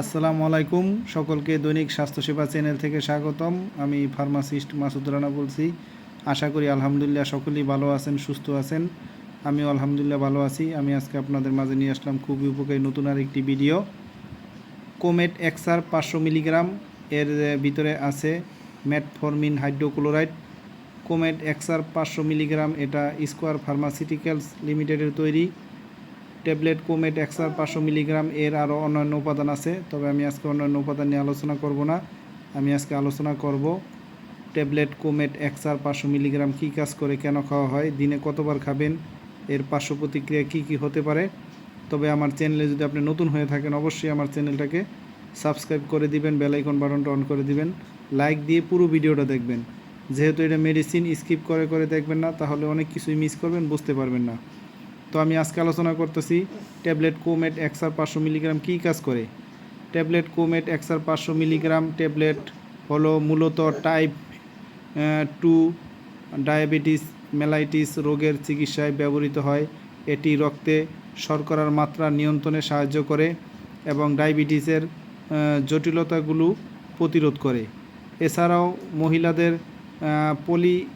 আসসালামু আলাইকুম সকলকে দৈনিক স্বাস্থ্যসেবা চ্যানেল থেকে স্বাগতম। আমি ফার্মাসিস্ট মাসুদ রানা বলছি। আশা করি আলহামদুলিল্লাহ সকলেই ভালো আছেন, সুস্থ আছেন। আমিও আলহামদুলিল্লাহ ভালো আছি। আমি আজকে আপনাদের মাঝে নিয়ে আসলাম খুবই উপকারী নতুন আরেকটি ভিডিও। কোমেট এক্সার 500 মিলিগ্রাম এর ভিতরে আছে মেটফরমিন হাইড্রোক্লোরাইড। কোমেট এক্সার 500 মিলিগ্রাম এটা স্কোয়ার ফার্মাসিউটিক্যালস লিমিটেডের তৈরি ট্যাবলেট। কোমেট এক্সার 500 মিলিগ্রাম এর আরও অন্যান্য উপাদান আছে, তবে আমি আজকে অন্যান্য উপাদান নিয়ে আলোচনা করব না। আমি আজকে আলোচনা করব ট্যাবলেট কোমেট এক্সার 500 মিলিগ্রাম কী কাজ করে, কেন খাওয়া হয়, দিনে কতবার খাবেন, এর পার্শ্ব প্রতিক্রিয়া কী কী হতে পারে। তবে আমার চ্যানেলে যদি আপনি নতুন হয়ে থাকেন অবশ্যই আমার চ্যানেলটাকে সাবস্ক্রাইব করে দিবেন, বেল আইকন বাটনটা অন করে দিবেন, লাইক দিয়ে পুরো ভিডিওটা দেখবেন। যেহেতু এটা মেডিসিন, স্কিপ করে করে দেখবেন না, তাহলে অনেক কিছুই মিস করবেন, বুঝতে পারবেন না। তো আমি আজকে আলোচনা করতেছি ট্যাবলেট কোমেট এক্সার 500 মিলিগ্রাম কী কাজ করে। ট্যাবলেট কোমেট এক্সার 500 মিলিগ্রাম ট্যাবলেট হলো মূলত টাইপ 2 ডায়াবেটিস মেলাইটিস রোগের চিকিৎসায় ব্যবহৃত হয়। এটি রক্তে শর্করার মাত্রা নিয়ন্ত্রণে সাহায্য করে এবং ডায়াবেটিসের জটিলতাগুলো প্রতিরোধ করে। এছাড়াও মহিলাদের পলিস্টিক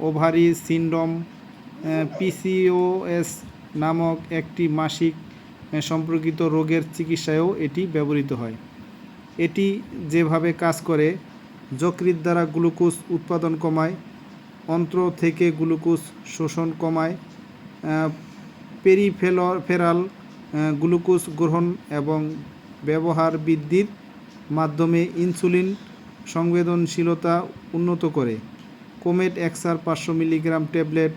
ওভারি সিনড্রোম পিসিওএস নামক একটি মাসিক সম্পর্কিত রোগের চিকিৎসায়ও এটি ব্যবহৃত হয়। এটি যেভাবে কাজ করে, যকৃৎ দ্বারা গ্লুকোজ উৎপাদন কমায়, অন্ত্র থেকে গ্লুকোজ শোষণ কমায়, পেরিফেরাল গ্লুকোজ গ্রহণ এবং ব্যবহার বৃদ্ধির মাধ্যমে ইনসুলিন সংবেদনশীলতা উন্নত করে। কোমেট এক্সার 500 মিলিগ্রাম ট্যাবলেট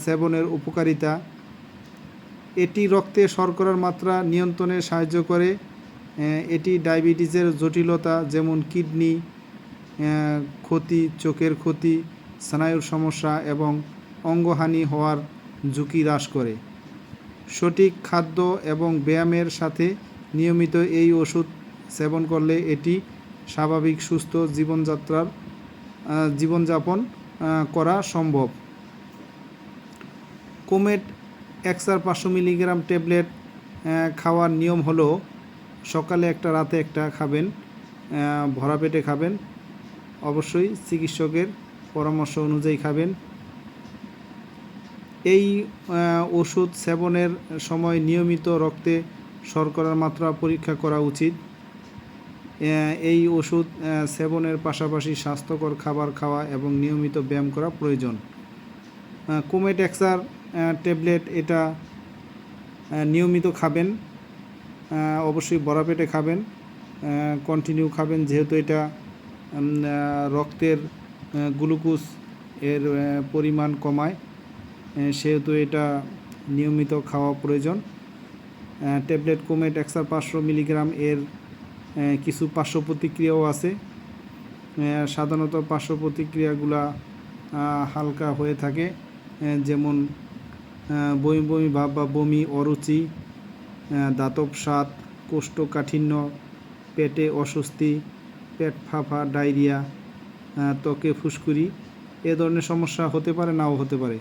সেবনের উপকারিতা: এটি রক্তে শর্করার মাত্রা নিয়ন্ত্রণে সাহায্য করে। এটি ডায়াবেটিসের জটিলতা যেমন কিডনি ক্ষতি, চোখের ক্ষতি, স্নায়ুর সমস্যা এবং অঙ্গহানি হওয়ার ঝুঁকি হ্রাস করে। সঠিক খাদ্য এবং ব্যায়ামের সাথে নিয়মিত এই ওষুধ সেবন করলে এটি স্বাভাবিক সুস্থ জীবনযাপন করা সম্ভব। কোমেট এক্সার 500 মিলিগ্রাম ট্যাবলেট খাওয়ার নিয়ম হলো সকালে একটা, রাতে একটা খাবেন, ভরা পেটে খাবেন, অবশ্যই চিকিৎসকের পরামর্শ অনুযায়ী খাবেন। এই ওষুধ সেবনের সময় নিয়মিত রক্তে শর্করার মাত্রা পরীক্ষা করা উচিত। এই ওষুধ সেবনের পাশাপাশি স্বাস্থ্যকর খাবার খাওয়া এবং নিয়মিত ব্যায়াম করা প্রয়োজন। কোমেট এক্সার ট্যাবলেট এটা নিয়মিত খাবেন, অবশ্যই ভরা পেটে খাবেন, কন্টিনিউ খাবেন, যেহেতু এটা রক্তের গ্লুকোজ এর পরিমাণ কমায়, সেহেতু এটা নিয়মিত খাওয়া প্রয়োজন। ট্যাবলেট কোমেট এক্সার 500 মিলিগ্রাম এর কিছু পার্শ্ব প্রতিক্রিয়াও আছে। সাধারণত পার্শ্ব প্রতিক্রিয়াগুলা হালকা হয়ে থাকে, যেমন বমি বমি ভাব বা বমি, অরুচি, দাঁতব স্বাদ, কোষ্ঠকাঠিন্য, পেটে অস্বস্তি, পেট ফাঁপা, ডায়রিয়া, ত্বকে ফুসকুড়ি, এ ধরনের সমস্যা হতে পারে, নাও হতে পারে।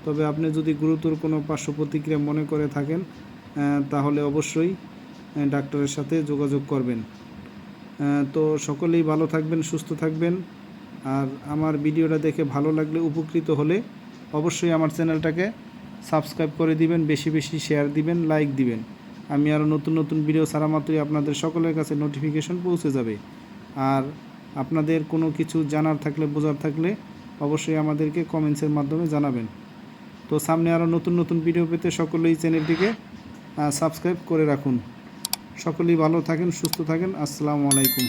তবে আপনি যদি গুরুতর কোনো পার্শ্ব প্রতিক্রিয়া মনে করে থাকেন তাহলে অবশ্যই ডাক্তারের সাথে যোগাযোগ করবেন। তো সকলেই ভালো থাকবেন, সুস্থ থাকবেন। আর আমার ভিডিওটা দেখে ভালো লাগলে, উপকৃত হলে অবশ্যই আমার চ্যানেলটাকে সাবস্ক্রাইব করে দিবেন, বেশি বেশি শেয়ার দিবেন, লাইক দিবেন। আমি আরও নতুন নতুন ভিডিও ছাড়া মাত্রই আপনাদের সকলের কাছে নোটিফিকেশন পৌঁছে যাবে। আর আপনাদের কোনো কিছু জানার থাকলে, বোঝার থাকলে অবশ্যই আমাদেরকে কমেন্টসের মাধ্যমে জানাবেন। তো সামনে আরও নতুন নতুন ভিডিও পেতে সকলেই চ্যানেলটিকে সাবস্ক্রাইব করে রাখুন। সকলেই ভালো থাকেন, সুস্থ থাকেন। আসসালামু আলাইকুম।